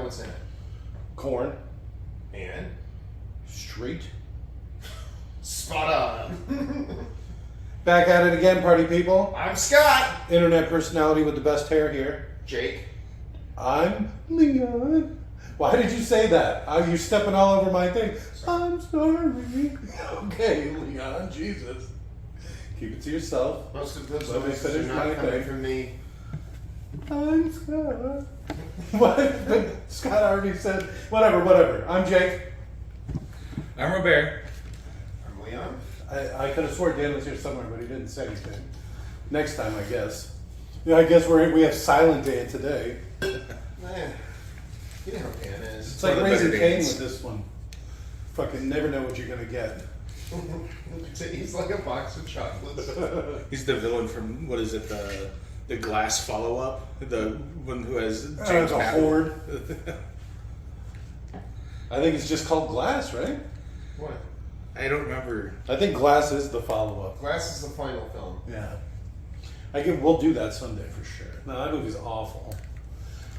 what's in it. Corn. And? Street. Spot on. Back at it again, party people. I'm Scott. Internet personality with the best hair here. Jake. I'm Leon. Why did you say that? You're stepping all over my thing. I'm sorry. Okay, Leon, Jesus. Keep it to yourself. Most of those Let me voices are finish my not coming thing. from me. I'm Scott. What? But Scott already said, whatever. I'm Jake. I'm Robert. I'm Leon. I could have sworn Dan was here somewhere, but he didn't say anything. Next time, I guess. Yeah, I guess we have Silent Dan today. You know how Dan is. It's like One of the Raising better Cain days. with this one. Fucking never know what you're gonna get. He's like a box of chocolates. He's the villain from, what is it, the Glass follow-up? The one who has James a Cavill. horde. I think it's just called Glass, right? What? I don't remember. I think Glass is the follow-up. Glass is the final film. Yeah. We'll do that someday for sure. No, that movie's awful.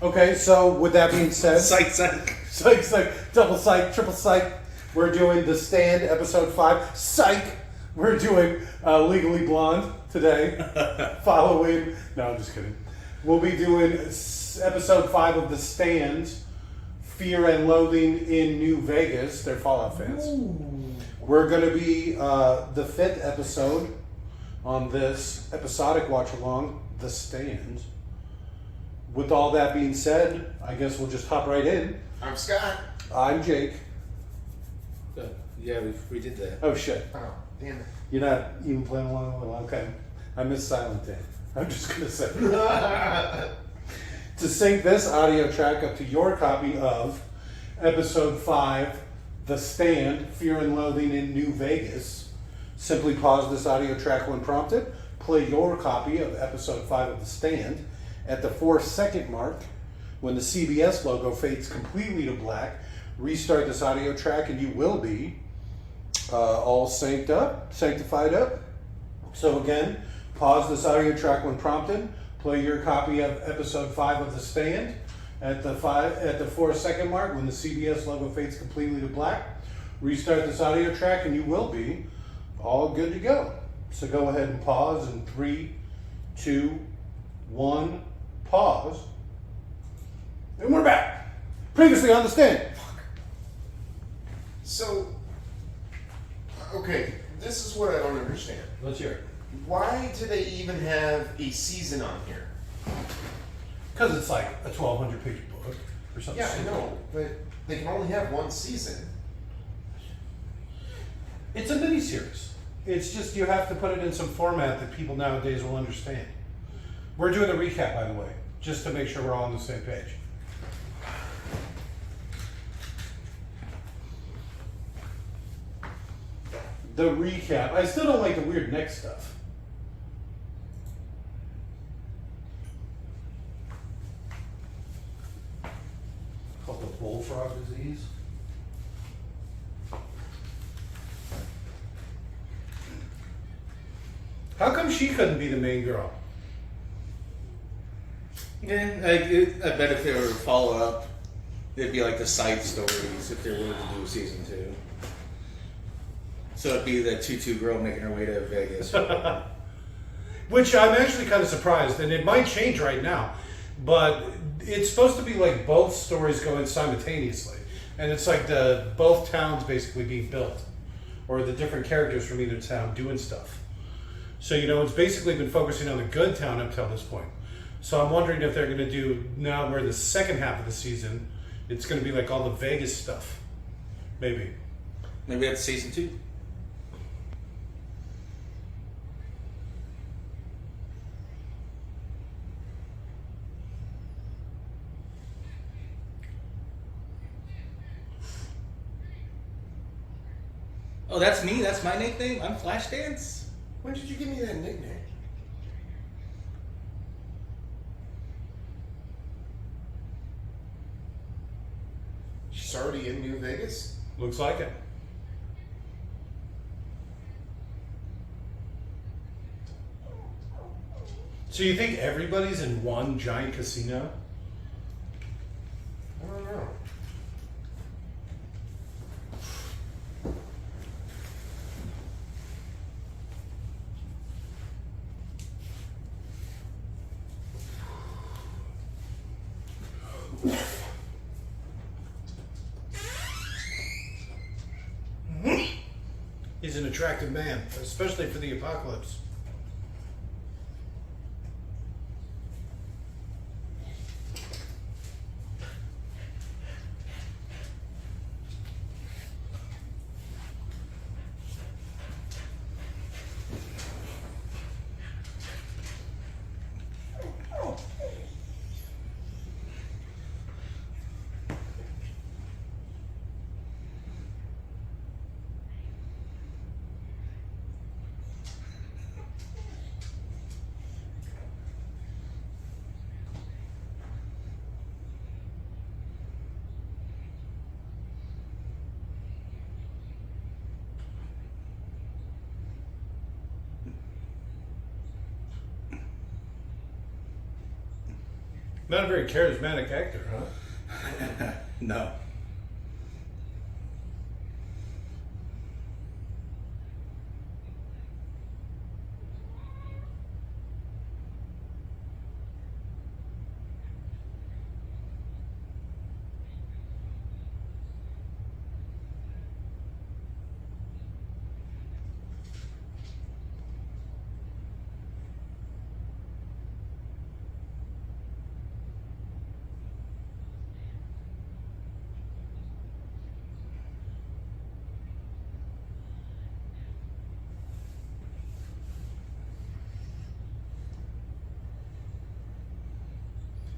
Okay, so with that being said, Psych. psych, double psych, triple psych. We're doing The Stand, episode 5. Psych! We're doing Legally Blonde today. Following. No, I'm just kidding. We'll be doing episode 5 of The Stand, Fear and Loathing in New Vegas. They're Fallout fans. Ooh. We're going to be the 5th episode on this episodic watch along, The Stand. With all that being said, I guess we'll just hop right in. I'm Scott. I'm Jake. Yeah, we did that. Oh shit. Oh, damn it. You're not even playing along with it. Okay. I miss Silent Dan. I'm just going to say. To sync this audio track up to your copy of episode 5, The Stand, Fear and Loathing in New Vegas, simply pause this audio track when prompted, play your copy of episode 5 of The Stand at the 4-second mark when the CBS logo fades completely to black. Restart this audio track and you will be all sanctified up. So again, pause this audio track when prompted, play your copy of episode 5 of The Stand at the 4-second mark when the CBS logo fades completely to black. Restart this audio track and you will be all good to go. So go ahead and pause in 3, 2, 1, pause. And we're back. Previously on The Stand. So, okay, this is what I don't understand. Let's hear it. Why do they even have a season on here? Because it's like a 1,200 page book or something. Yeah, I know, but they can only have one season. It's a mini-series. It's just you have to put it in some format that people nowadays will understand. We're doing a recap, by the way, just to make sure we're all on the same page. The recap. I still don't like the weird neck stuff. Called the bullfrog disease. How come she couldn't be the main girl? Yeah, I bet if they were follow-up, it'd be like the side stories if they were to do season 2. So it'd be the tutu girl making her way to Vegas. Which I'm actually kind of surprised, and it might change right now, but it's supposed to be like both stories going simultaneously, and it's like both towns basically being built, or the different characters from either town doing stuff. So it's basically been focusing on the good town up till this point. So I'm wondering if they're going to do, now we're in the second half of the season, it's going to be like all the Vegas stuff, maybe. Maybe that's season 2. Oh, that's me? That's my nickname? I'm Flashdance? When did you give me that nickname? She's already in New Vegas? Looks like it. So you think everybody's in one giant casino? I don't know. He's an attractive man, especially for the apocalypse. Not a very charismatic actor, huh? No.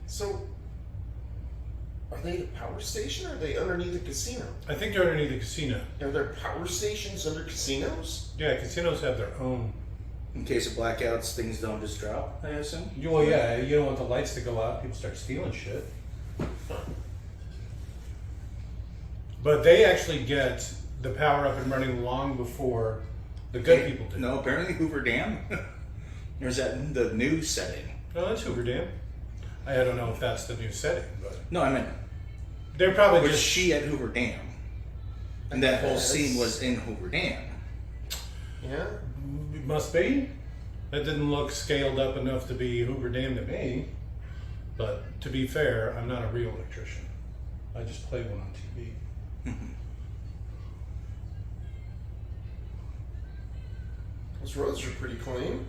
So, are they at a power station or are they underneath a casino? I think they're underneath the casino. Are there power stations under casinos? Yeah, casinos have their own. In case of blackouts, things don't just drop, I assume. Well, yeah, you don't want the lights to go out. People start stealing shit. But they actually get the power up and running long before the good people do. No, apparently Hoover Dam. There's that the new setting. No, that's Hoover Dam. I don't know if that's the new setting, but No, I meant they're probably was just she at Hoover Dam, and that whole Yes. scene was in Hoover Dam. Yeah? It must be. That didn't look scaled up enough to be Hoover Dam to me. But to be fair, I'm not a real electrician. I just play one on TV. Those roads are pretty clean.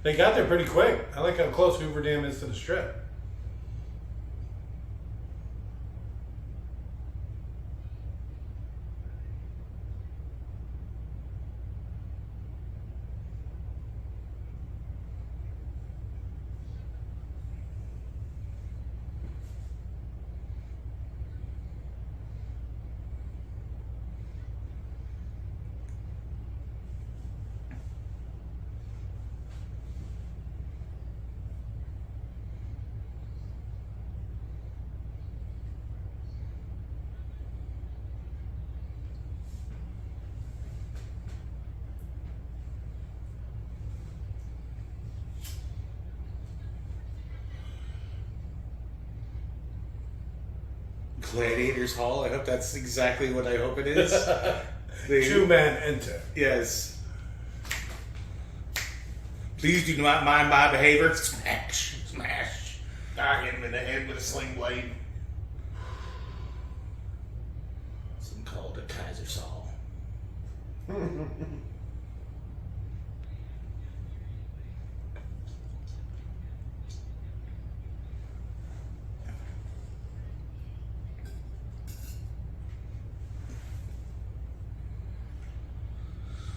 They got there pretty quick. I like how close Hoover Dam is to the strip. Gladiators Hall. I hope that's exactly what I hope it is. They- Two men enter. Yes. Please do not mind my behavior. Smash, smash. I hit him in the head with a sling blade. Some called a Kaiser Saul.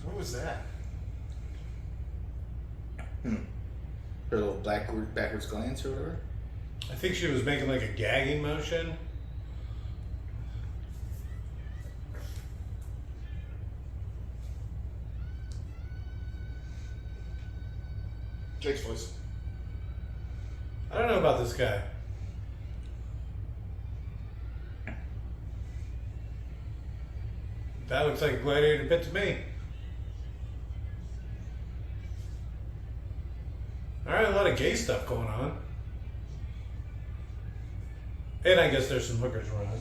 What was that? Her little backwards glance or whatever. I think she was making like a gagging motion. Jake's voice. I don't know about this guy. That looks like a gladiator pit to me. Alright, a lot of gay stuff going on. And I guess there's some hookers around.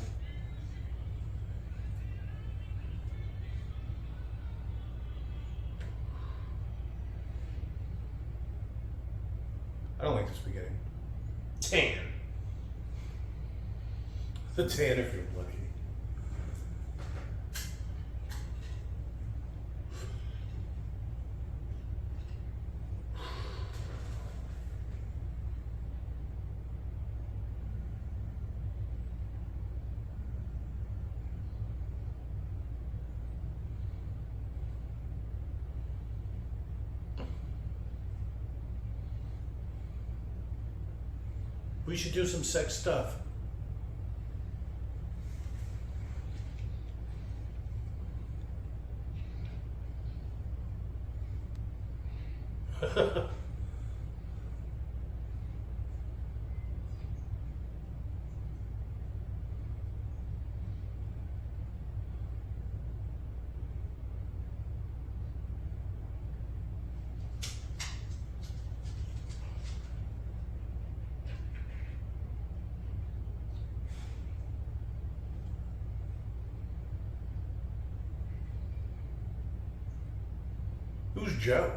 I don't like this beginning. Tan. The tan if you're lucky. We should do some sex stuff. Who's Joe?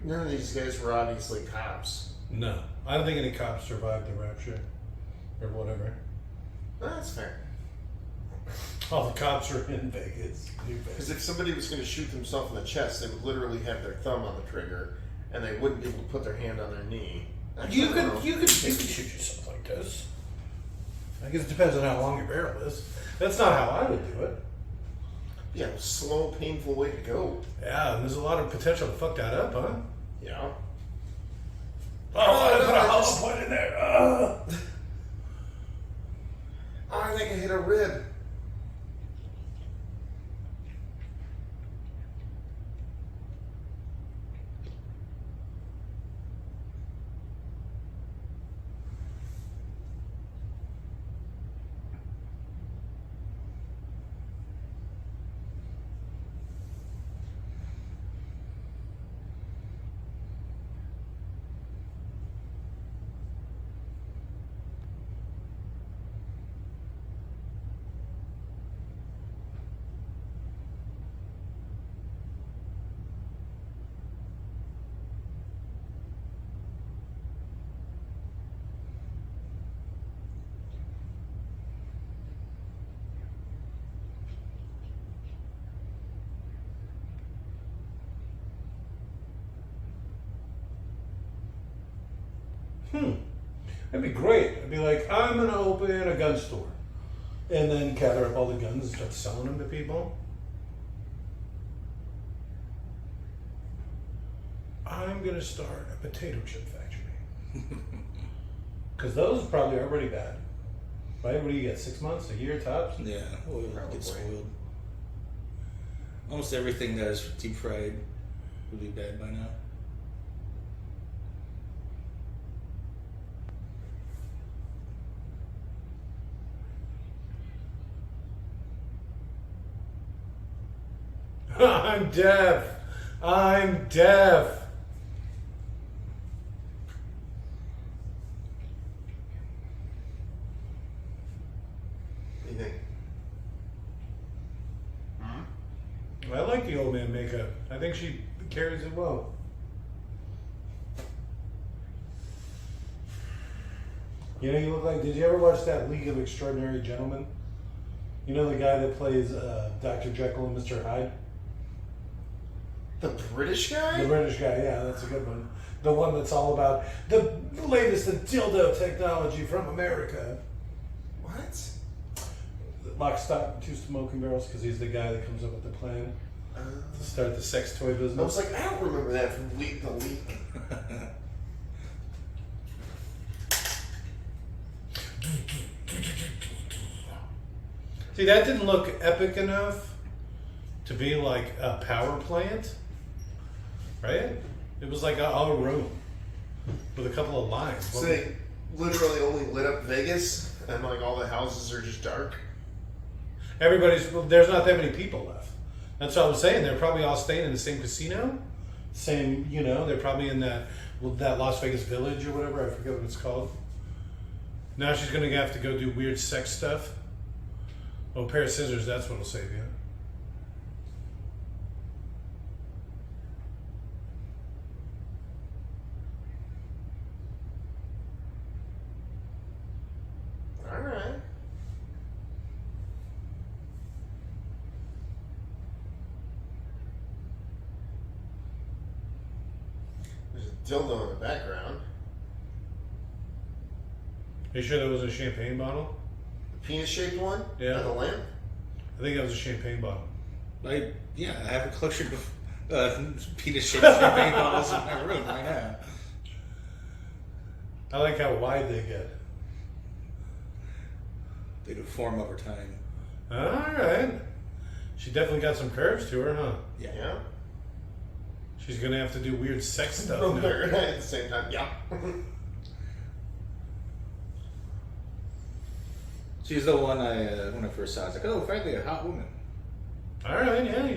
None of these guys were obviously cops. No, I don't think any cops survived the rapture or whatever. That's fair. All the cops are in Vegas, New Because Vegas. if somebody was going to shoot themselves in the chest, they would literally have their thumb on the trigger, and they wouldn't be able to put their hand on their knee. Actually, You I don't could know. shoot yourself like this. I guess it depends on how long your barrel is. That's not how I would do it. Yeah, slow, painful way to go. Yeah, and there's a lot of potential to fuck that up, huh? Yeah. Oh, I put a hollow point in there. Oh, I think I hit a rib. That'd be great. I'd be like, I'm gonna open a gun store, and then gather up all the guns and start selling them to people. I'm gonna start a potato chip factory. Because those probably are pretty bad. Right? What do you get? 6 months? A year tops? Yeah, oil Probably. gets spoiled. Almost everything that is deep fried would be bad by now. I'm deaf. I'm deaf. What do you think? I like the old man makeup. I think she carries it well. You know, you look like. Did you ever watch that League of Extraordinary Gentlemen? You know the guy that plays Dr. Jekyll and Mr. Hyde? The British guy? The British guy, yeah, that's a good one. The one that's all about the latest in dildo technology from America. What? Lock, stock, and two smoking barrels, because he's the guy that comes up with the plan to start the sex toy business. I was like, I don't remember that from Leap to Leap. See, that didn't look epic enough to be like a power plant, right? It was like a room with a couple of lines. So they literally only lit up Vegas, and like all the houses are just dark. There's not that many people left. That's what I was saying. They're probably all staying in the same casino, same, they're probably in that Las Vegas Village or whatever. I forget what it's called. Now she's gonna have to go do weird sex stuff. Oh, a pair of scissors, that's what'll save you. dildo in the background. Are you sure that was a champagne bottle? The penis-shaped one? Yeah. On the lamp? I think that was a champagne bottle. I have a collection of penis-shaped champagne bottles in my room right now. I like how wide they get. They deform over time. Alright. She definitely got some curves to her, huh? Yeah. Yeah. She's gonna have to do weird sex stuff Oh, now. at the same time, yeah. She's the one when I first saw. I was like, oh, finally a hot woman. Alright, yeah.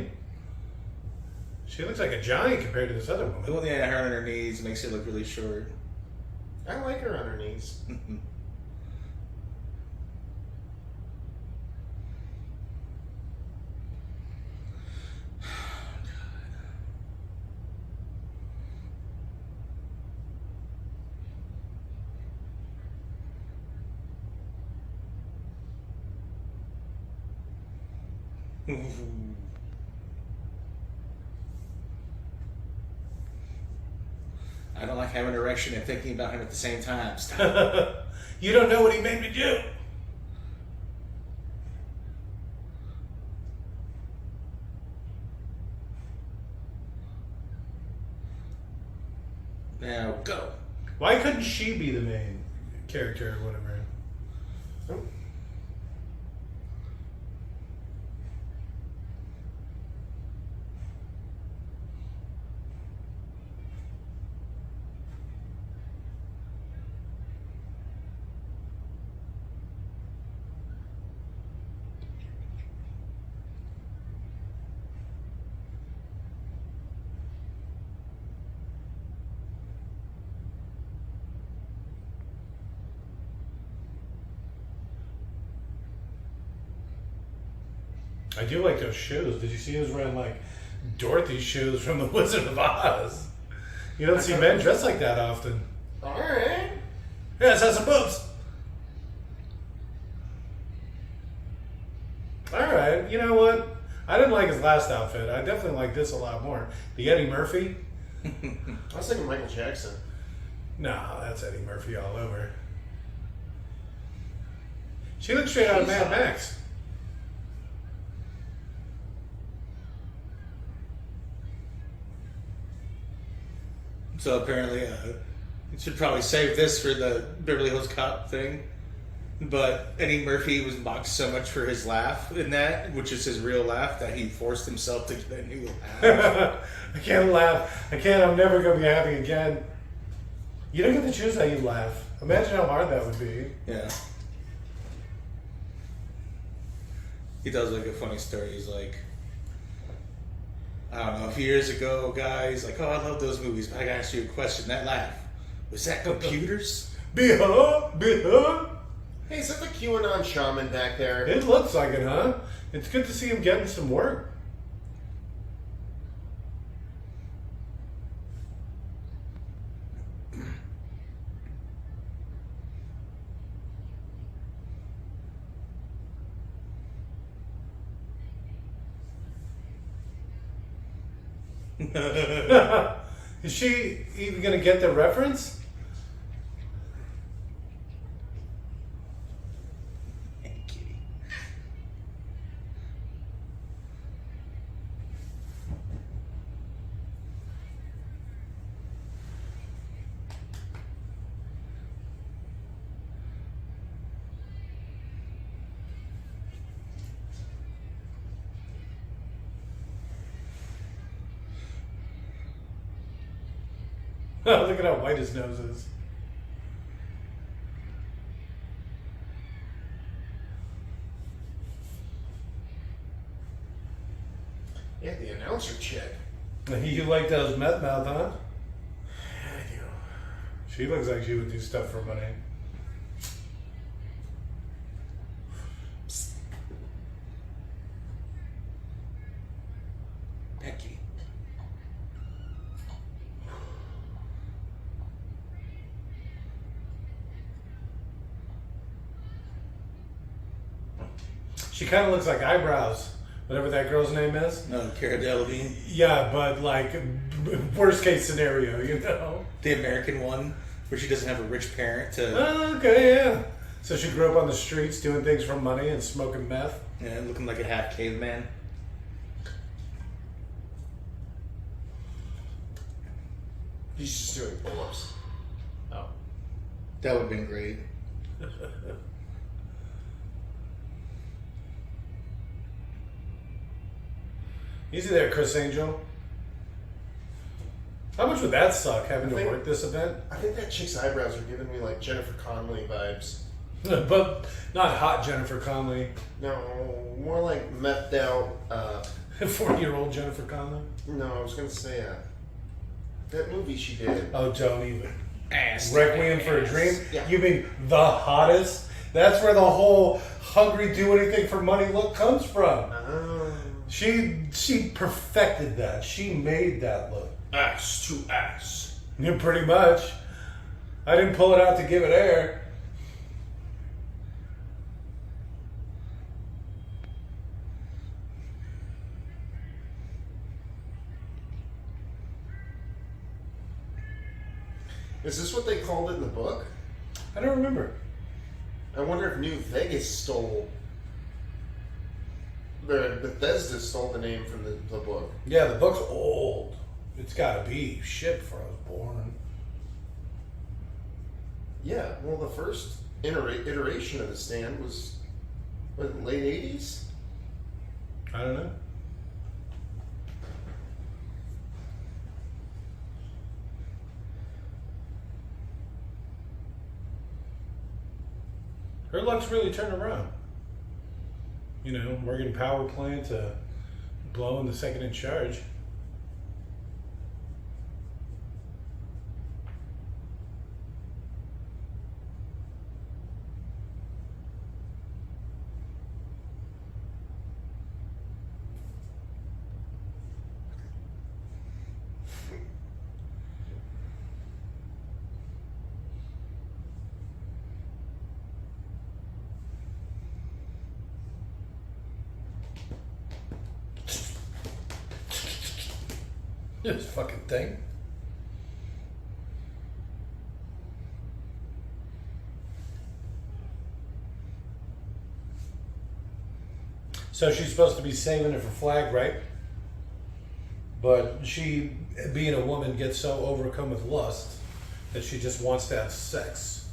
She looks like a giant compared to this other The woman. one that had her on her knees makes her look really short. I like her on her knees. I don't like having an erection and thinking about him at the same time. Stop. You don't know what he made me do. Now go. Why couldn't she be the main character or whatever? Oh. I do like those shoes. Did you see he was wearing like Dorothy's shoes from the Wizard of Oz? You don't see men dressed like that often. Alright. Yeah, let's have some boobs. Alright, you know what? I didn't like his last outfit. I definitely like this a lot more. The Eddie Murphy? I was thinking Michael Jackson. No, that's Eddie Murphy all over. She looks straight out of Mad Max. So apparently, you should probably save this for the Beverly Hills Cop thing. But Eddie Murphy was mocked so much for his laugh in that, which is his real laugh, that he forced himself to get a new laugh. I can't laugh. I can't. I'm never going to be happy again. You don't get to choose how you laugh. Imagine how hard that would be. Yeah. He does like a funny story. He's like, I don't know, a few years ago, guys, like, oh, I love those movies, but I gotta ask you a question. That laugh, was that computers? Be-huh. Hey, is that the QAnon shaman back there? It looks like it, huh? It's good to see him getting some work. Is she even gonna get the reference? Kitty. Look at how white his nose is. Yeah, the announcer chick. You like those meth mouth, huh? Yeah, I do. She looks like she would do stuff for money. Becky. She kind of looks like Eyebrows, whatever that girl's name is. No, Cara Delevingne. Yeah, but like worst case scenario, you know. The American one, where she doesn't have a rich parent to, Oh, okay, yeah. So she grew up on the streets doing things for money and smoking meth. looking like a half caveman. He's just doing pull-ups. Oh. That would have been great. Easy there, Chris Angel. How much would that suck, having to work this event? I think that chick's eyebrows are giving me like Jennifer Connelly vibes. But not hot Jennifer Connelly. No, more like methed out. 40-year-old Jennifer Connelly. No, I was gonna say that movie she did. Oh, don't even. Ass. Requiem for a Dream? Yeah. You mean the hottest? That's where the whole hungry, do anything for money look comes from. Oh. She perfected that. She made that look. Ass to ass. Yeah, pretty much. I didn't pull it out to give it air. Is this what they called it in the book? I don't remember. I wonder if New Vegas stole. Bethesda stole the name from the book. Yeah, the book's old. It's gotta be shit before I was born. Yeah, well, the first iteration of the stand was what, late 80s? I don't know. Her luck's really turned around. You know, working power plant to blowing the second in charge. This fucking thing. So she's supposed to be saving it for Flag, right? But she, being a woman, gets so overcome with lust that she just wants to have sex.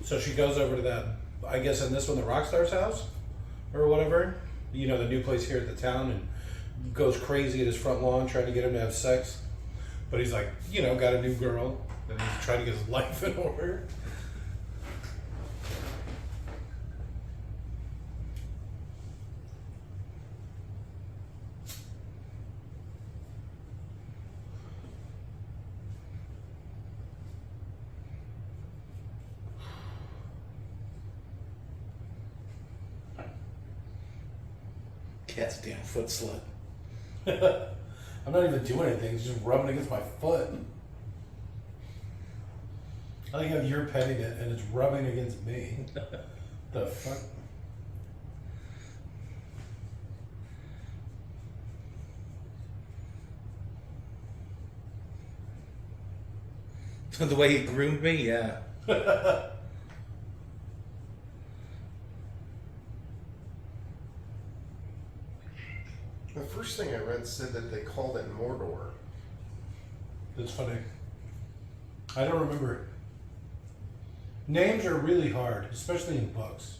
So she goes over to that, I guess in this one, the Rockstar's house? Or whatever. You know, the new place here at the town, and goes crazy at his front lawn trying to get him to have sex. But he's like, you know, got a new girl, and he's trying to get his life in order. Cat's a damn foot slut. I'm not even doing anything, it's just rubbing against my foot. I think you're petting it and it's rubbing against me. The fuck? The way he groomed me, yeah. The first thing I read said that they called it Mordor. That's funny. I don't remember. Names are really hard, especially in books.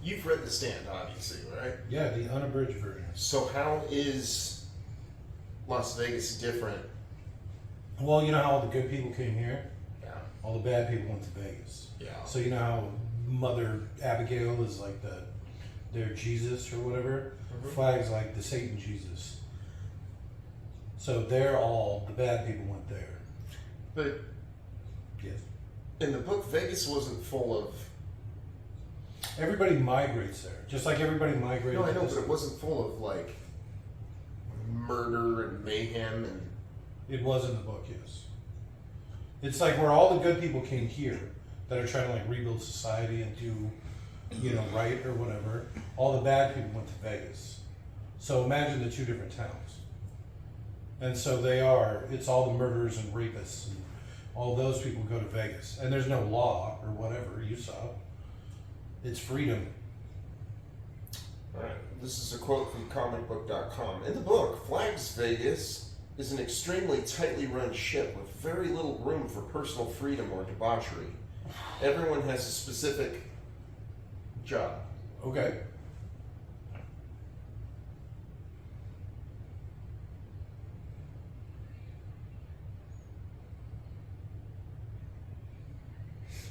You've read The Stand, obviously, right? Yeah, the unabridged version. So how is Las Vegas different? Well, you know how all the good people came here? Yeah. All the bad people went to Vegas. Yeah. So you know how Mother Abigail is like their Jesus or whatever? Flag's like the Satan Jesus. So the bad people went there. But Yes. in the book, Vegas wasn't full of. Everybody migrates there. Just like everybody migrated No, I to know, this. but it wasn't full of like murder and mayhem and. It was in the book, yes. It's like where all the good people came here that are trying to like rebuild society and do, right or whatever. All the bad people went to Vegas. So imagine the two different towns. And so it's all the murderers and rapists and all those people go to Vegas. And there's no law or whatever, you saw. It's freedom. Alright, this is a quote from comicbook.com. In the book, Flag's Vegas is an extremely tightly run ship with very little room for personal freedom or debauchery. Everyone has a specific job. Okay.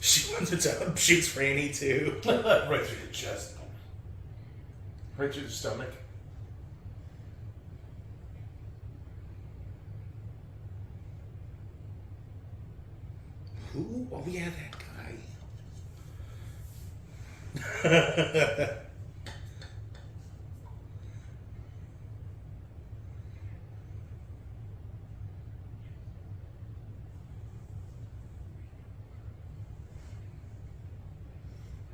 She wants it to shoots Franny too. Right through your chest. Right through the stomach. Who? Oh yeah, that guy.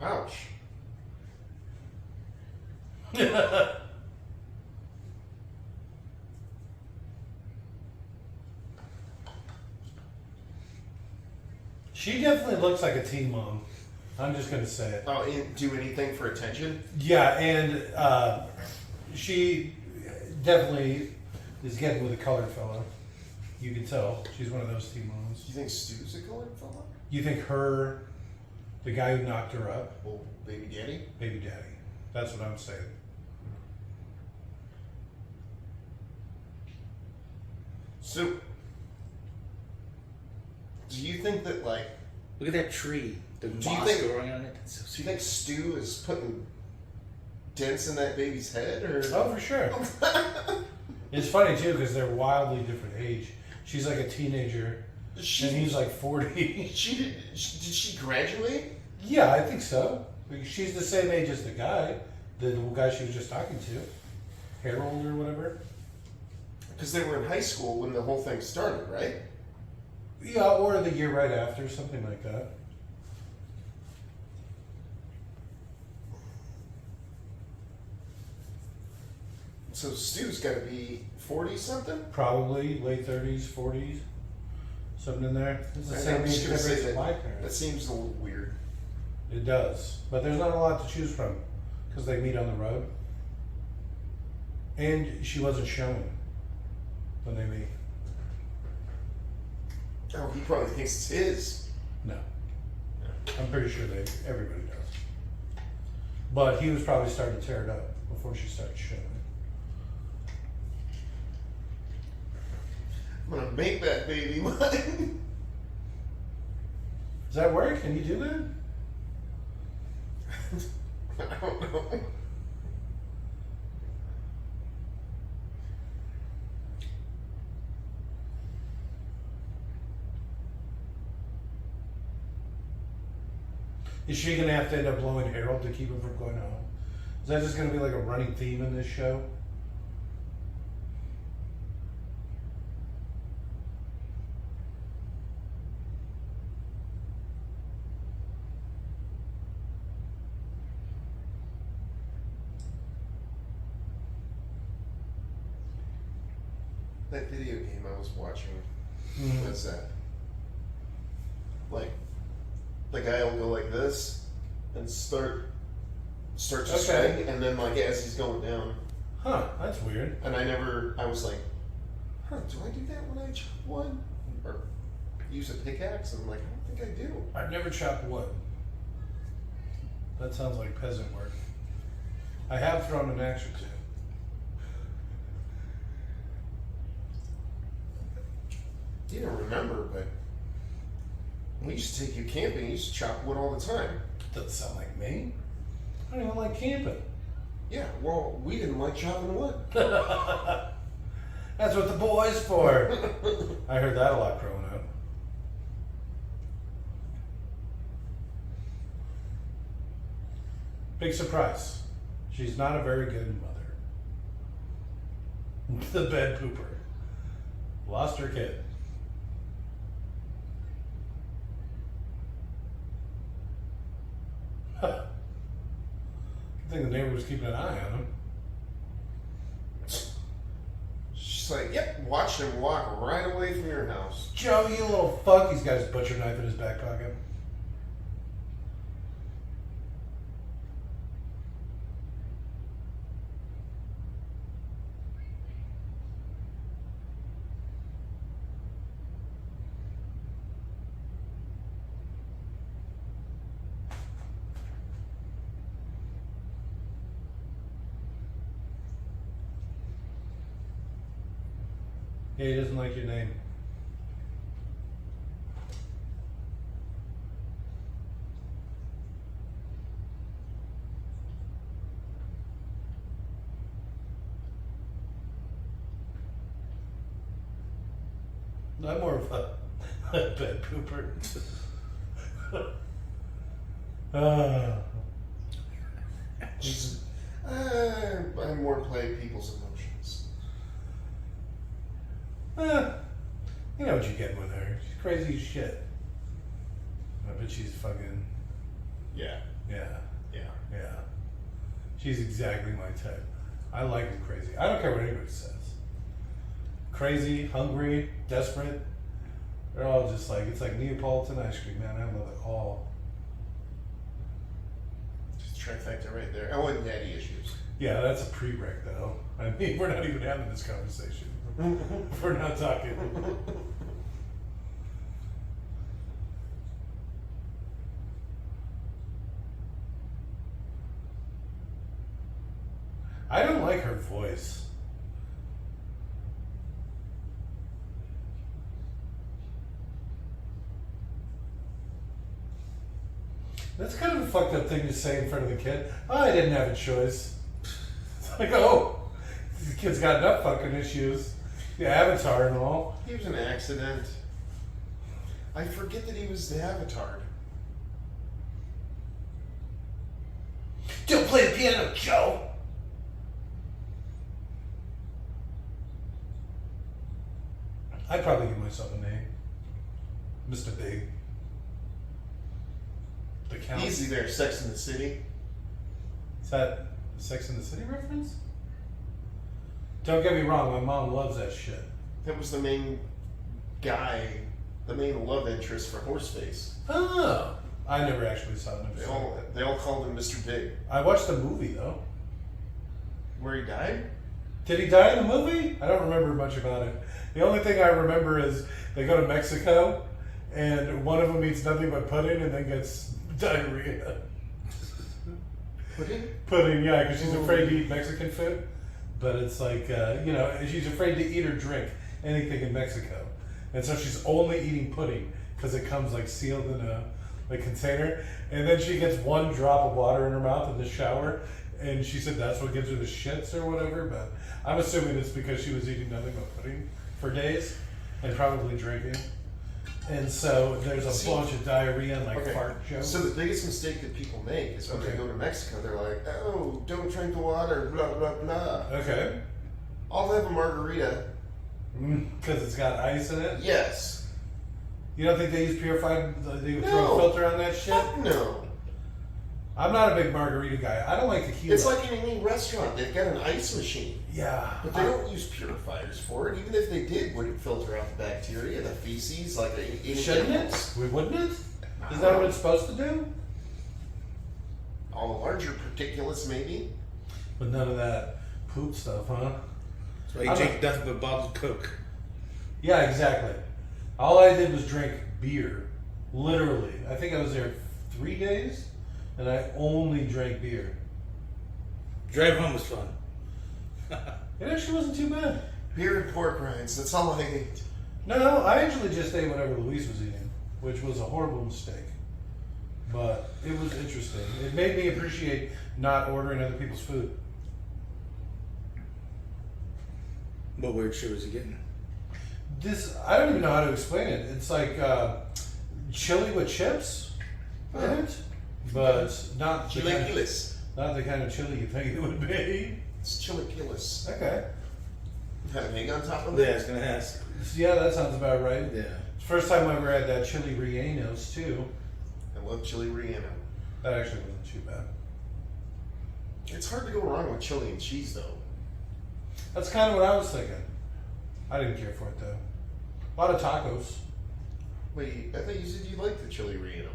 Ouch. She definitely looks like a teen mom. I'm just gonna say it. Oh, and do anything for attention? Yeah, and she definitely is getting with a colored fellow. You can tell she's one of those teen Do moms. you think Stu's a colored fella? You think the guy who knocked her up, Well, baby daddy? baby daddy? That's what I'm saying. So, do you think that, like, Look at that tree. The Do you moss think- growing on it. That's so do you sweet. think Stu is putting dents in that baby's head, or? Oh, for sure. It's funny too because they're wildly different age. She's like a teenager, She, and he's like 40. did she graduate? Yeah, I think so. Because she's the same age as the guy she was just talking to, Harold or whatever. Because they were in high school when the whole thing started, right? Yeah, or the year right after, something like that. So Stu's got to be 40 something. Probably late 30s, 40s, something in there. It's the same I'm just age gonna say difference as my that parents. seems a little weird. It does, but there's not a lot to choose from because they meet on the road, and she wasn't showing when they meet. Oh, he probably thinks it's his. No, I'm pretty sure everybody does. But he was probably starting to tear it up before she started showing. I'm gonna make that baby mine. Does that work? Can you do that? I don't know. Is she gonna have to end up blowing Harold to keep him from going home? Is that just gonna be like a running theme in this show? That video game I was watching. Mhm. What's that? Like, the guy will go like this and start to Okay. swing, and then like as he's going down, Huh, that's weird. and I was like, huh, do I do that when I chop wood or use a pickaxe? And I'm like, I don't think I do. I've never chopped wood. That sounds like peasant work. I have thrown an axe or two. You don't remember, but We used to take you camping. You used to chop wood all the time. Doesn't sound like me. I don't even like camping. Yeah, well, we didn't like chopping wood. That's what the boys for. I heard that a lot growing up. Big surprise. She's not a very good mother. The bed pooper. Lost her kid. Huh. I think the neighbor was keeping an eye on him. She's like, yep, watched him walk right away from your house. Joe, you little fuck. He's got his butcher knife in his back pocket. Yeah, he doesn't like your name. I'm more of a bed pooper. I more play people's emotions. You know what you're getting with her. She's crazy as shit. I bet she's fucking. Yeah. Yeah. Yeah. Yeah. She's exactly my type. I like them crazy. I don't care what anybody says. Crazy, hungry, desperate. They're all just like, it's like Neapolitan ice cream, man. I love it all. Just trifecta right there. Oh, and daddy issues. Yeah, that's a pre-break, though. I mean, we're not even having this conversation. We're not talking. I don't like her voice. That's kind of a fucked up thing to say in front of the kid. Oh, I didn't have a choice. It's like, oh, the kid's got enough fucking issues. The Avatar and all. He was an accident. I forget that he was the Avatar. Don't play the piano, Joe! I'd probably give myself a name. Mr. Big. The Count. Easy there, Sex in the City. Is that a Sex in the City reference? Don't get me wrong, my mom loves that shit. That was the main guy, the main love interest for Horseface. Oh, I never actually saw an They episode. they all called him Mr. Big. I watched the movie though. Where he died? Did he die in the movie? I don't remember much about it. The only thing I remember is they go to Mexico and one of them eats nothing but pudding and then gets diarrhea. Pudding? Pudding, yeah, because she's afraid to eat Mexican food. But it's like, she's afraid to eat or drink anything in Mexico. And so she's only eating pudding because it comes like sealed in a container. And then she gets one drop of water in her mouth in the shower. And she said that's what gives her the shits or whatever. But I'm assuming it's because she was eating nothing but pudding for days and probably drinking. And so there's a bunch of diarrhea and like fart jokes. So the biggest mistake that people make is when they go to Mexico, they're like, oh, don't drink the water, blah, blah, blah. Okay. I'll have a margarita. Because it's got ice in it? Yes. You don't think they use purified, they would No. throw a filter on that shit? Fuck no. I'm not a big margarita guy. I don't like tequila. It's like in any restaurant, they've got an ice machine. Yeah. But they don't use purifiers for it. Even if they did, would it filter out the bacteria, the feces, like in Shouldn't animals? it? Wouldn't it? Is that what it's supposed to do? All the larger particulates, maybe. But none of that poop stuff, huh? That's why you drink nothing but bottled Coke. Yeah, exactly. All I did was drink beer. Literally. I think I was there 3 days, and I only drank beer. Drive home was fun. It actually wasn't too bad. Beer and pork rinds, that's all I ate. No, I actually just ate whatever Louise was eating. which was a horrible mistake. But it was interesting. It made me appreciate not ordering other people's food. What weird shit was he getting? This, I don't even know how to explain it. It's like chili with chips in it, but not the, kind of, Chilaquiles. not the kind of chili you think it would be. It's chilaquiles. Okay. Have an egg on top of Yeah, I it? was gonna ask. Yeah, that sounds about right. Yeah. First time I ever had that chili rellenos too. I love chili relleno. That actually wasn't too bad. It's hard to go wrong with chili and cheese, though. That's kind of what I was thinking. I didn't care for it though. A lot of tacos. Wait, I thought you said you liked the chili relleno.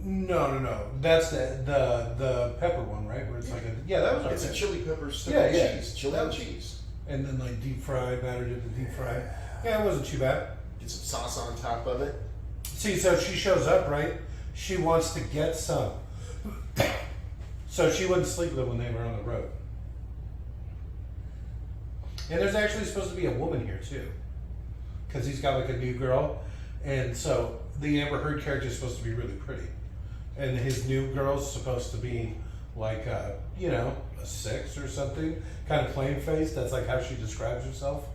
No. That's the pepper one, right? Where it's like that was It's a okay. chili pepper stuffed Yeah, with yeah. cheese. Chili That and was- cheese. And then like deep fried, battered in the deep fry. Yeah, it wasn't too bad. Get some sauce on top of it. See, so she shows up, right? She wants to get some. So she wouldn't sleep with them when they were on the road. And there's actually supposed to be a woman here too. Because he's got like a new girl. And so the Amber Heard character is supposed to be really pretty. And his new girl's supposed to be like, a 6 or something. Kind of plain faced. That's like how she describes herself.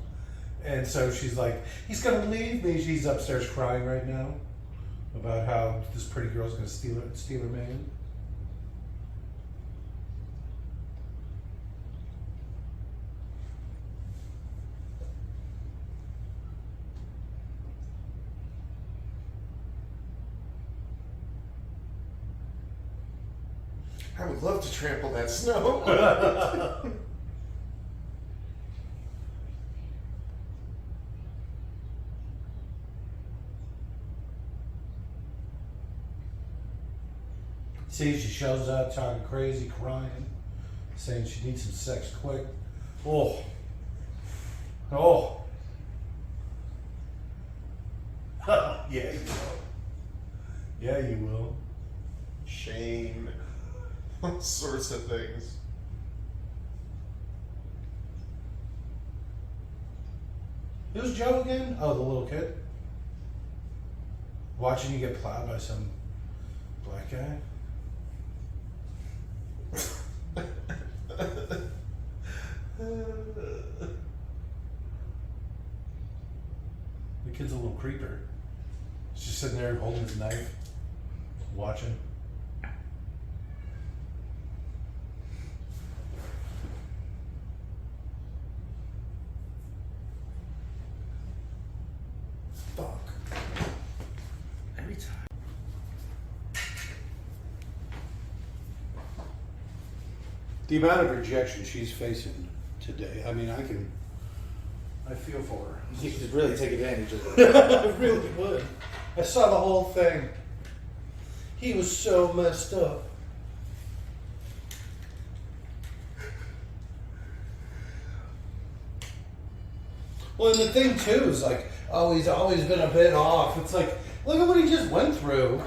And so she's like, he's going to leave me. She's upstairs crying right now about how this pretty girl's going to steal her man. I would love to trample that snow. See, she shows up talking crazy, crying, saying she needs some sex quick. Oh. Yeah, you will. Yeah, you will. Shame. All sorts of things. Who's Joe again? Oh, the little kid. Watching you get plowed by some black guy. The kid's a little creeper. He's just sitting there holding his knife, watching. Fuck. Every time. The amount of rejection she's facing today, I mean, I feel for her. You could really take advantage of it. I really would. I saw the whole thing. He was so messed up. Well, and the thing too is like, oh, he's always been a bit off. It's like, look at what he just went through.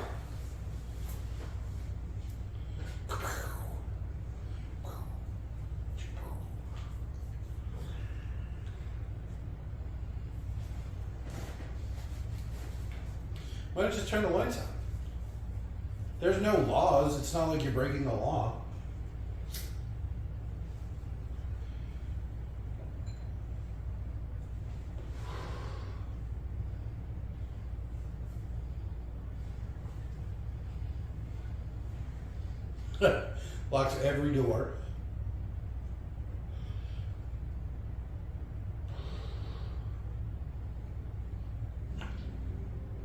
Why don't you just turn the lights on? There's no laws. It's not like you're breaking the law. Locks every door.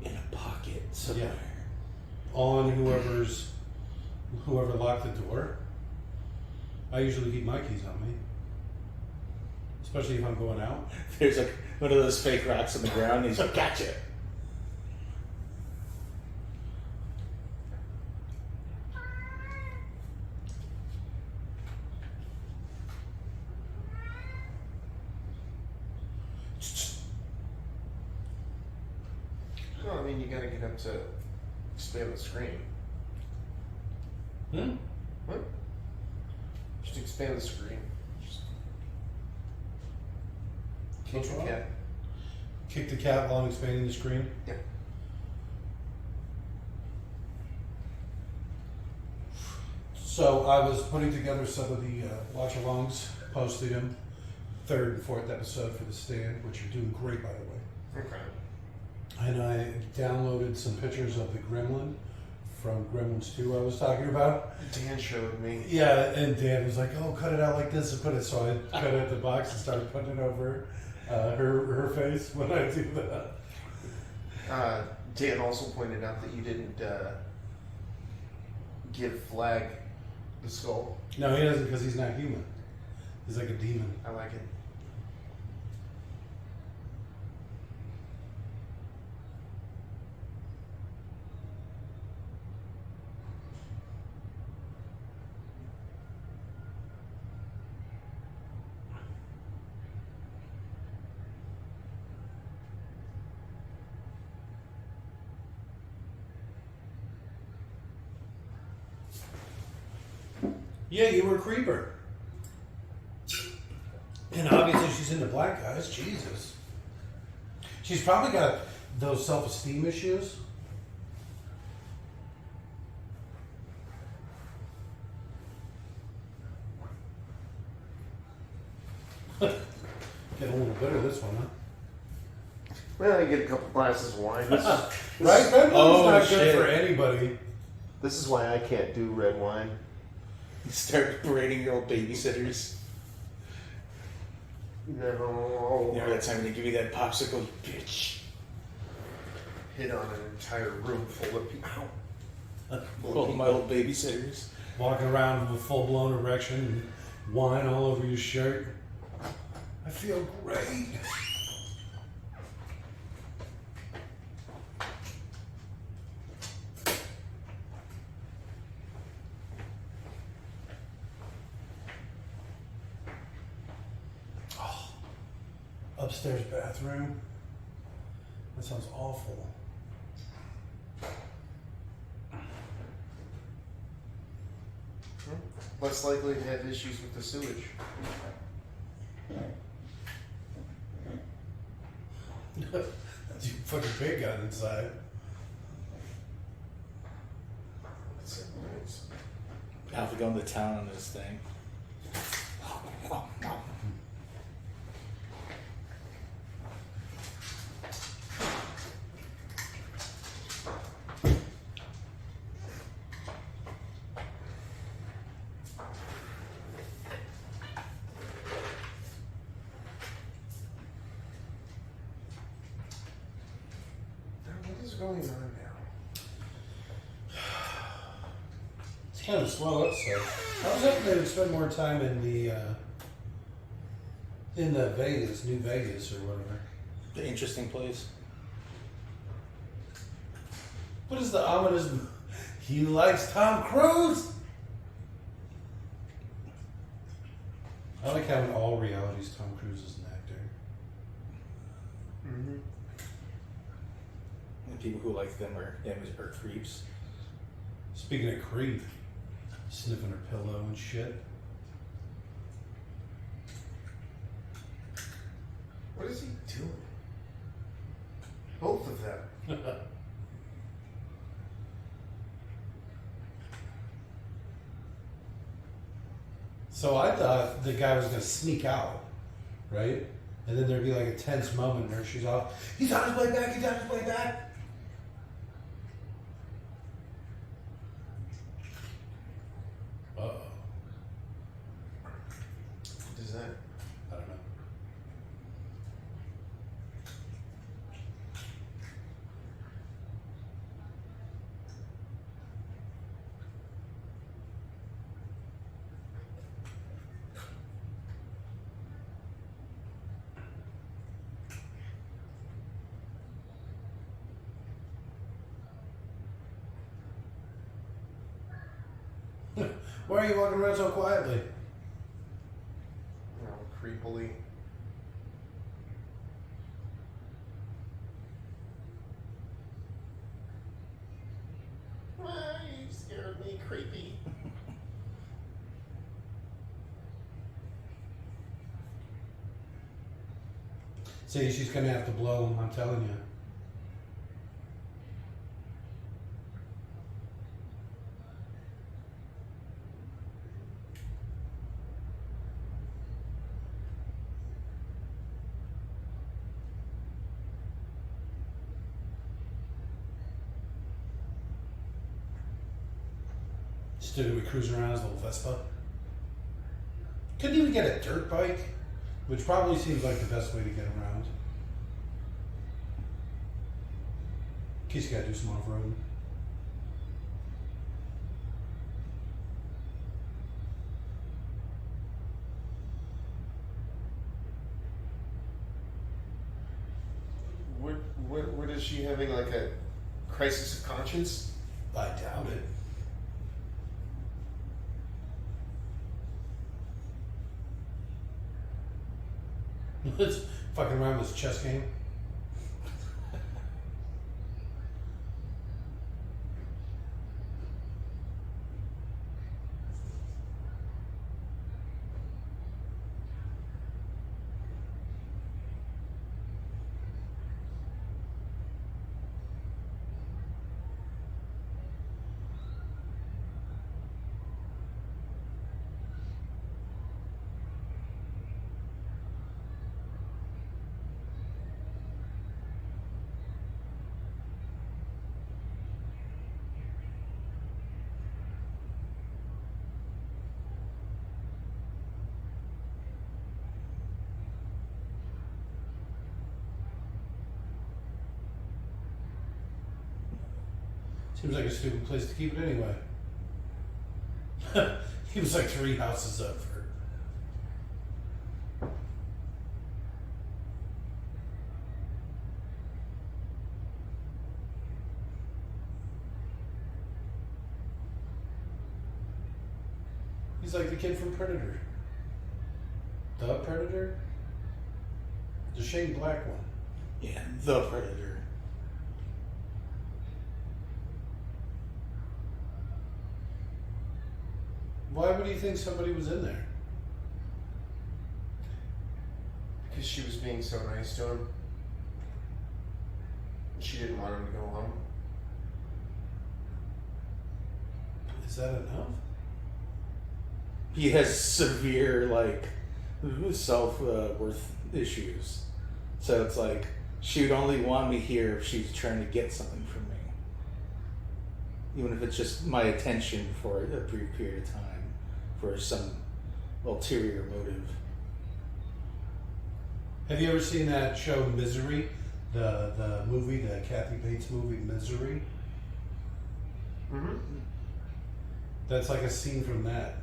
In a pocket somewhere. On whoever locked the door. I usually keep my keys on me. Especially if I'm going out. There's like one of those fake rocks on the ground and he's like, gotcha. No, I mean, you gotta get up to expand the screen. What? Just expand the screen. Just kick What's the wrong? cat. Kick the cat while I'm expanding the screen. Yep. So I was putting together some of the watch-alongs, posting them, 3rd and 4th episode for The Stand, which are doing great, by the way. Okay. And I downloaded some pictures of the gremlin from Gremlins 2 I was talking about. Dan showed me. Yeah, and Dan was like, "Oh, cut it out like this and put it." So I cut out the box and started putting it over her face when I do that. Dan also pointed out that you didn't give Flag the skull. No, he doesn't because he's not human. He's like a demon. I like it. Yeah, you were a creeper. And obviously she's into black guys. Jesus. She's probably got those self-esteem issues. Get a little bitter this one, huh? Well, I get a couple glasses of wine. Right? Red wine's Oh, not shit. good for anybody. This is why I can't do red wine. Start berating your old babysitters. No. Never that time to give you that popsicle, you bitch. Hit on an entire room full of people. All my old babysitters. Walking around with a full-blown erection and wine all over your shirt. I feel great. Oh, upstairs bathroom. That sounds awful. Less likely to have issues with the sewage. That's your fucking pig got inside. That's it, nice. Alpha going to town on this thing. What is going on now? It's kind of a slow episode. I was hoping they would spend more time in the Vegas, New Vegas or whatever. The interesting place. What is the ominous? He likes Tom Cruise. I like how in all realities Tom Cruise is an actor. Mm-hmm. And people who like them are creeps. Speaking of creep, sniffing her pillow and shit. What is he doing? Both of them. So I thought the guy was gonna sneak out, right? And then there'd be like a tense moment where she's off. He's on his way back. He's on his way back. Uh-oh. What is that? I don't know. Why are you walking around so quietly? Creepily. Why you scared me, creepy? See, she's gonna have to blow him, I'm telling you. Still gonna be cruising around his little Vespa. Couldn't even get a dirt bike, which probably seems like the best way to get around. In case you gotta do some off-roading. What is she having, like a crisis of conscience? I doubt it. Let's fucking around this chess game. Seems like a stupid place to keep it anyway. He was like 3 houses up for. He's like the kid from Predator. The Predator? The Shane Black one. Yeah, the Predator. Why would he think somebody was in there? Because she was being so nice to him. She didn't want him to go home. Is that enough? He has severe, like, self-worth issues. So it's like, she would only want me here if she's trying to get something from me. Even if it's just my attention for a brief period of time, for some ulterior motive. Have you ever seen that show Misery? The movie, the Kathy Bates movie Misery? Mm-hmm. That's like a scene from that.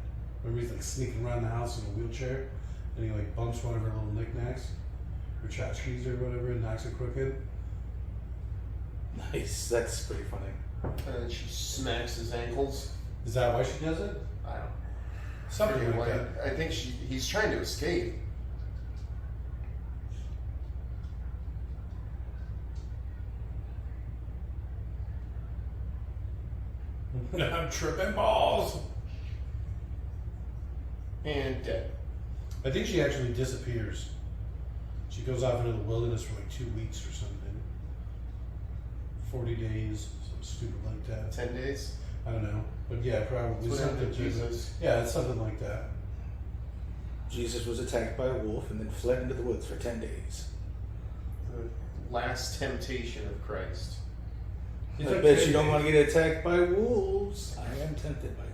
Remember he's like sneaking around the house in a wheelchair and he like bumps one of her little knickknacks or tchotchkes or whatever and knocks it crooked. Nice, that's pretty funny. And then she smacks his ankles. Is that why she does it? I don't know. Something like that. I think he's trying to escape. I'm tripping balls. And dead. I think she actually disappears. She goes off into the wilderness for like 2 weeks or something. 40 days, something stupid like that. 10 days? I don't know. But yeah, probably That's what something. happened to Jesus. Yeah, it's something like that. Jesus was attacked by a wolf and then fled into the woods for 10 days. The last temptation of Christ. He's I like bet 10 you don't days. want to get attacked by wolves. I am tempted by this.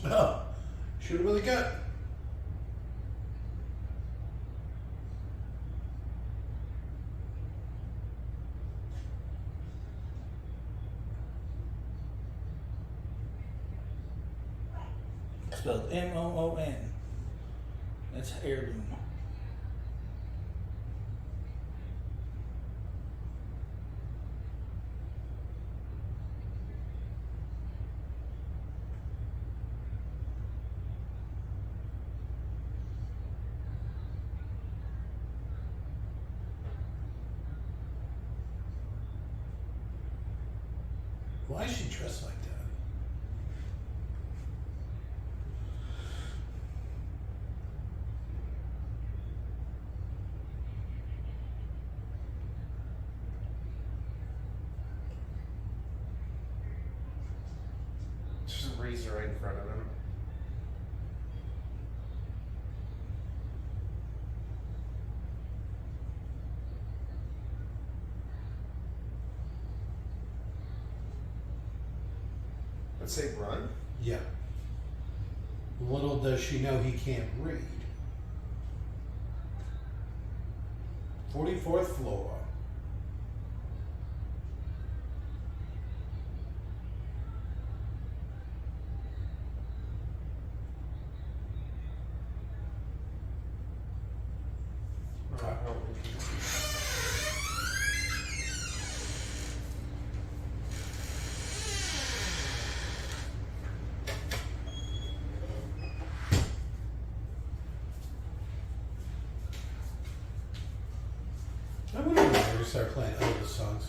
Oh, shoot him with a gun. Spelled M-O-O-N. That's heirloom. Why is she dressed like that? There's a razor right in front of him. Let's say run. Yeah. Little does she know he can't read. 44th floor. I wonder when they're going to start playing Elvis songs.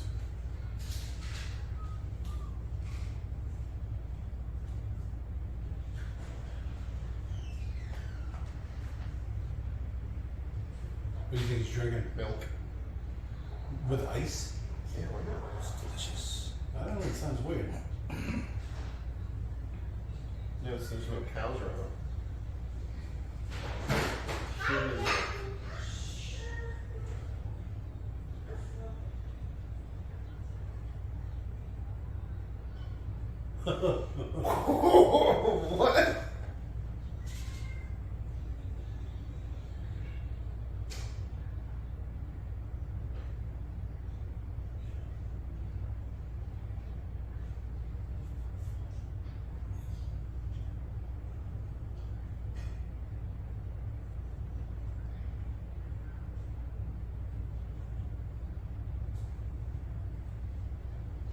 What do you think he's drinking? Milk. With ice? Yeah, why not? It's delicious. I don't know, it sounds weird. No, there's no cows around. Human milk. What?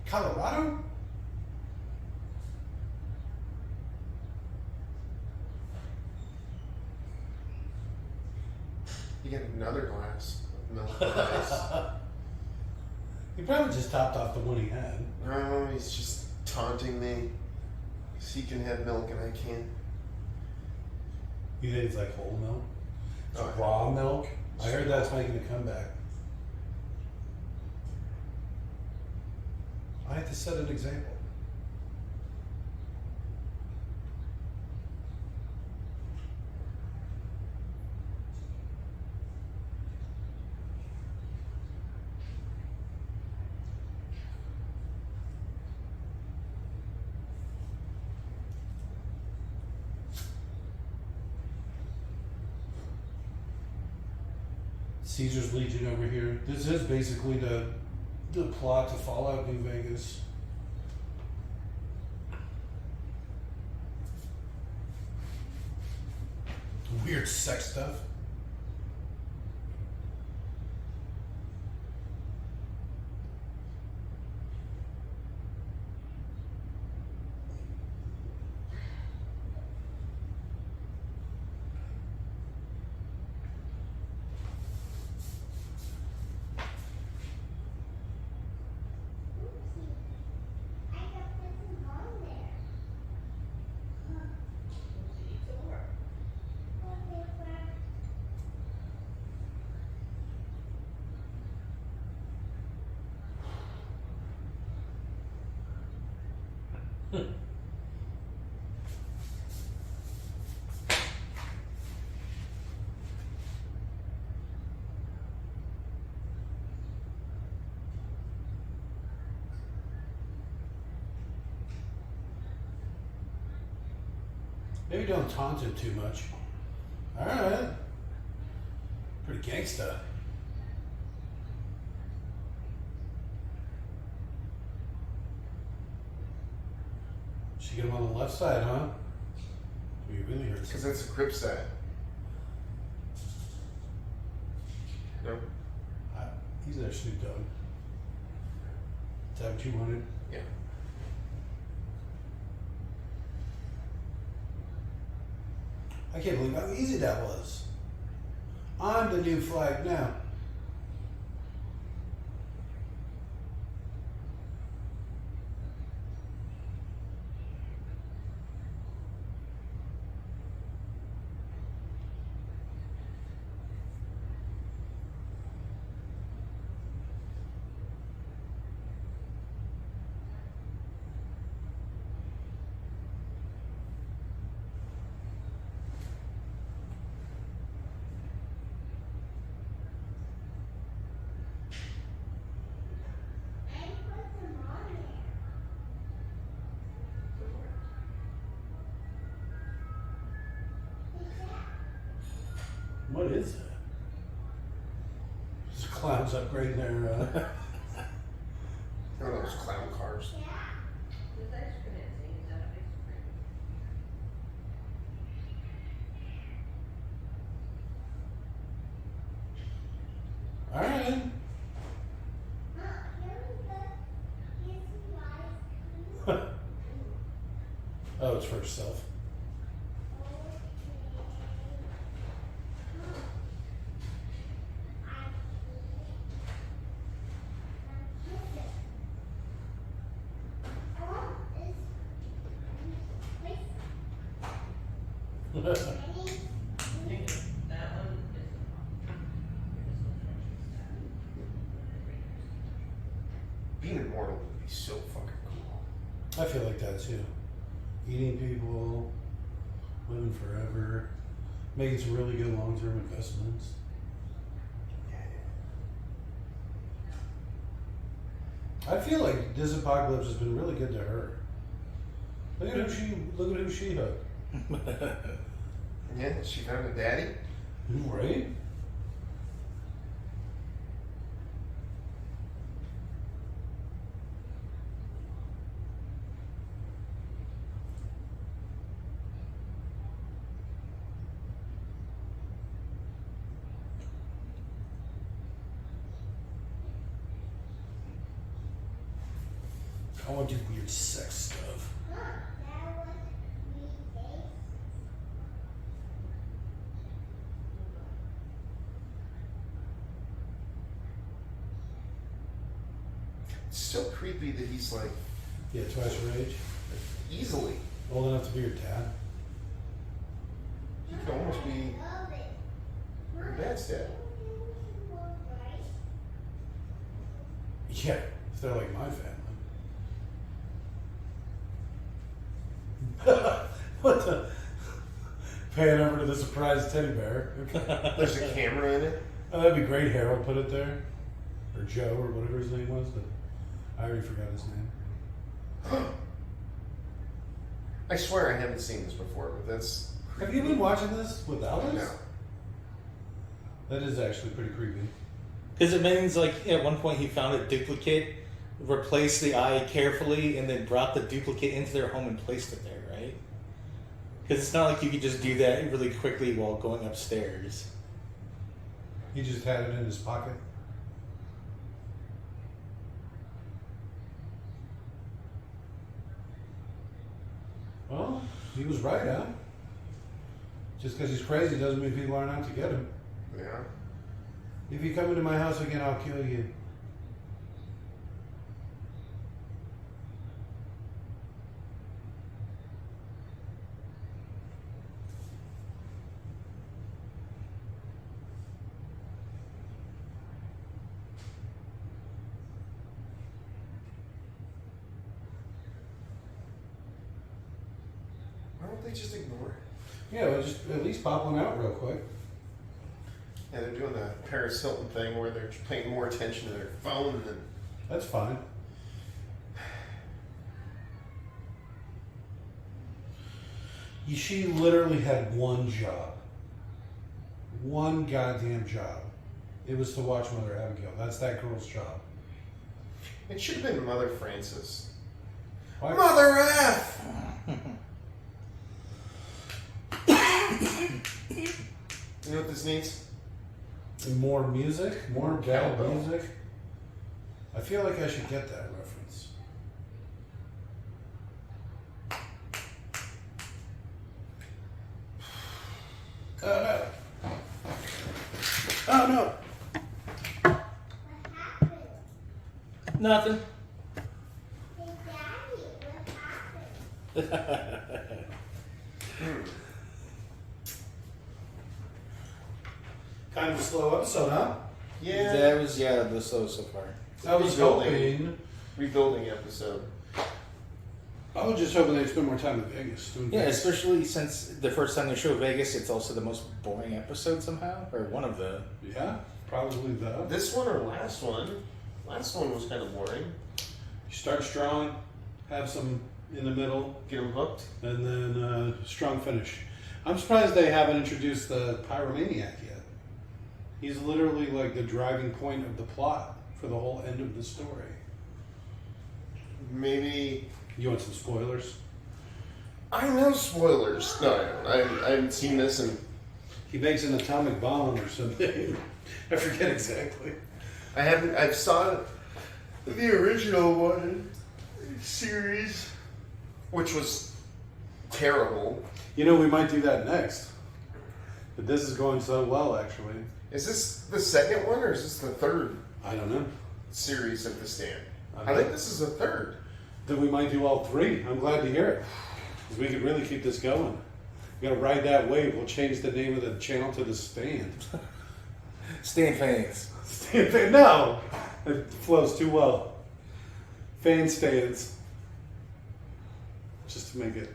Colorado? You get another glass of milk with ice. He probably just topped off the one he had. No, he's just taunting me. 'Cause he can have milk and I can't. You think it's like whole milk? Oh, Raw milk? I heard that's making a comeback. I have to set an example. Caesar's Legion over here. This is basically the plot to Fallout New Vegas. Weird sex stuff. Maybe don't taunt him too much. Alright. Pretty gangsta. She get him on the left side, huh? You really hurt Because that's a crib set. No? He's there, Snoop Dogg. Is that what you wanted? Yeah. I can't believe how easy that was. I'm the new flag now. What is that? Just clowns upgrading their. Oh, those clown cars. All right. Oh, it's for herself. Being immortal would be so fucking cool. I feel like that too. Eating people, living forever, making some really good long-term investments. I feel like this apocalypse has been really good to her. Look at who she hooked. Yeah, she found a daddy. Right? I want to do weird sex stuff. It's still creepy that he's like Yeah, twice your age. easily. Old enough to be your dad. He could almost be your dad's dad. Yeah, if they're like my family. What the? Paying over to the surprise teddy bear. Okay. There's a camera in it. Oh, that'd be great. Harold put it there. Or Joe, or whatever his name was. But I already forgot his name. I swear I haven't seen this before, but that's. Have you been watching this without us? No. That is actually pretty creepy. Because it means, like, at one point he found a duplicate, replaced the eye carefully, and then brought the duplicate into their home and placed it there, right? Because it's not like you could just do that really quickly while going upstairs. He just had it in his pocket. Well, he was right, huh? Just because he's crazy doesn't mean people aren't out to get him. Yeah. If you come into my house again, I'll kill you. Why don't they just ignore it? Yeah, well, just at least pop one out real quick. Yeah, they're doing the Paris Hilton thing where they're paying more attention to their phone than. That's fine. She literally had one job. One goddamn job. It was to watch Mother Abigail. That's that girl's job. It should have been Mother Frances. Why? Mother F! You know what this needs? More music? More bad cowbell. music? I feel like I should get that reference. Oh no. Oh no. Nothing. Kind of a slow episode, huh? Yeah. That was, the slow so far. I was hoping. Rebuilding episode. I was just hoping they'd spend more time in Vegas. Doing Yeah, Vegas. especially since the first time they show Vegas, it's also the most boring episode somehow, or one of the. Yeah, probably the. This one or last one? Last one was kind of boring. You start strong, have some in the middle, Get them hooked. and then strong finish. I'm surprised they haven't introduced the pyromaniac yet. He's literally like the driving point of the plot for the whole end of the story. Maybe. You want some spoilers? I know spoilers. No, I haven't seen this, and He makes an atomic bomb or something. I forget exactly. I haven't. I've saw the original one series, which was terrible. You know, we might do that next. But this is going so well, actually. Is this the second one, or is this the third I don't know. series of The Stand? I I think this is the third. Then we might do all three. I'm glad to hear it. 'Cause we could really keep this going. We gotta ride that wave. We'll change the name of the channel to The Stand. Stand fans. Stand fan. No! It flows too well. Fan stands. Just to make it,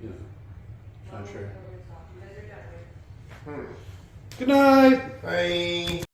you know, not sure. Good night! Bye.